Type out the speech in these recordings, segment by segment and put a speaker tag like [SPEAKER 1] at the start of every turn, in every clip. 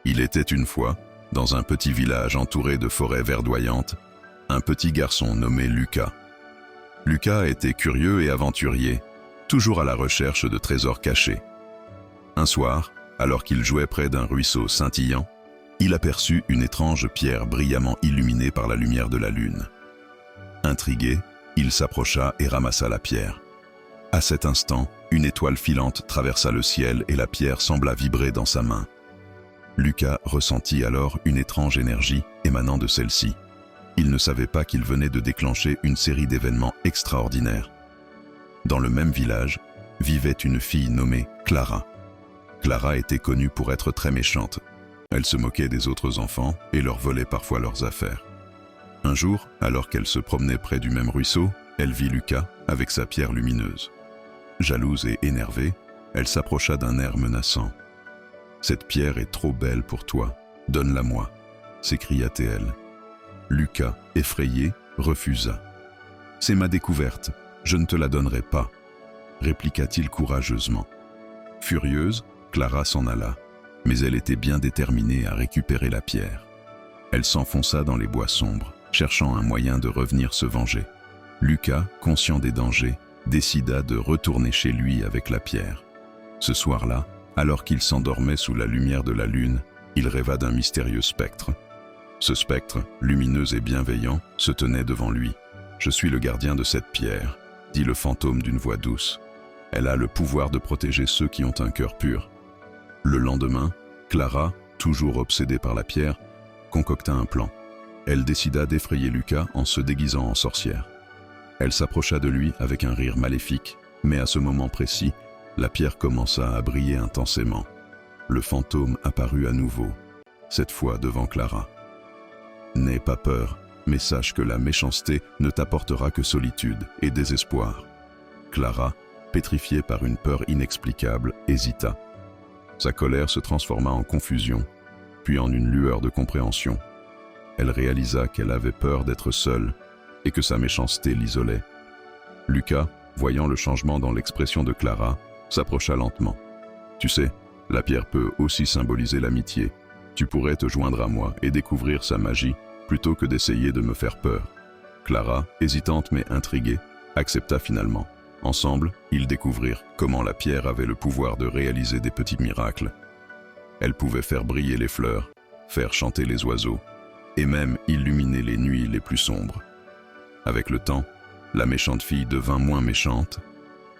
[SPEAKER 1] Il était une fois, dans un petit village entouré de forêts verdoyantes, un petit garçon nommé Lucas. Lucas était curieux et aventurier, toujours à la recherche de trésors cachés. Un soir, alors qu'il jouait près d'un ruisseau scintillant, il aperçut une étrange pierre brillamment illuminée par la lumière de la lune. Intrigué, il s'approcha et ramassa la pierre. À cet instant, une étoile filante traversa le ciel et la pierre sembla vibrer dans sa main. Lucas ressentit alors une étrange énergie émanant de celle-ci. Il ne savait pas qu'il venait de déclencher une série d'événements extraordinaires. Dans le même village, vivait une fille nommée Clara. Clara était connue pour être très méchante. Elle se moquait des autres enfants et leur volait parfois leurs affaires. Un jour, alors qu'elle se promenait près du même ruisseau, elle vit Lucas avec sa pierre lumineuse. Jalouse et énervée, elle s'approcha d'un air menaçant. « Cette pierre est trop belle pour toi, donne-la-moi » s'écria-t-elle. Lucas, effrayé, refusa. « C'est ma découverte, je ne te la donnerai pas » répliqua-t-il courageusement. Furieuse, Clara s'en alla, mais elle était bien déterminée à récupérer la pierre. Elle s'enfonça dans les bois sombres, cherchant un moyen de revenir se venger. Lucas, conscient des dangers, décida de retourner chez lui avec la pierre. Ce soir-là, alors qu'il s'endormait sous la lumière de la lune, il rêva d'un mystérieux spectre. Ce spectre, lumineux et bienveillant, se tenait devant lui. « Je suis le gardien de cette pierre », dit le fantôme d'une voix douce. « Elle a le pouvoir de protéger ceux qui ont un cœur pur. » Le lendemain, Clara, toujours obsédée par la pierre, concocta un plan. Elle décida d'effrayer Lucas en se déguisant en sorcière. Elle s'approcha de lui avec un rire maléfique, mais à ce moment précis, la pierre commença à briller intensément. Le fantôme apparut à nouveau, cette fois devant Clara. « N'aie pas peur, mais sache que la méchanceté ne t'apportera que solitude et désespoir. » Clara, pétrifiée par une peur inexplicable, hésita. Sa colère se transforma en confusion, puis en une lueur de compréhension. Elle réalisa qu'elle avait peur d'être seule et que sa méchanceté l'isolait. Lucas, voyant le changement dans l'expression de Clara, s'approcha lentement. « Tu sais, la pierre peut aussi symboliser l'amitié. Tu pourrais te joindre à moi et découvrir sa magie plutôt que d'essayer de me faire peur. » Clara, hésitante mais intriguée, accepta finalement. Ensemble, ils découvrirent comment la pierre avait le pouvoir de réaliser des petits miracles. Elle pouvait faire briller les fleurs, faire chanter les oiseaux, et même illuminer les nuits les plus sombres. Avec le temps, la méchante fille devint moins méchante,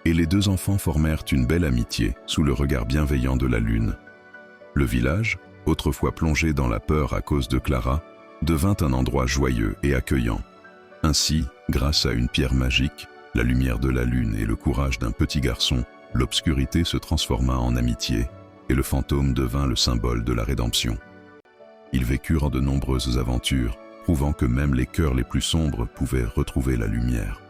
[SPEAKER 1] et les deux enfants formèrent une belle amitié sous le regard bienveillant de la lune. Le village, autrefois plongé dans la peur à cause de Clara, devint un endroit joyeux et accueillant. Ainsi, grâce à une pierre magique, la lumière de la lune et le courage d'un petit garçon, l'obscurité se transforma en amitié, et le fantôme devint le symbole de la rédemption. Ils vécurent de nombreuses aventures, prouvant que même les cœurs les plus sombres pouvaient retrouver la lumière.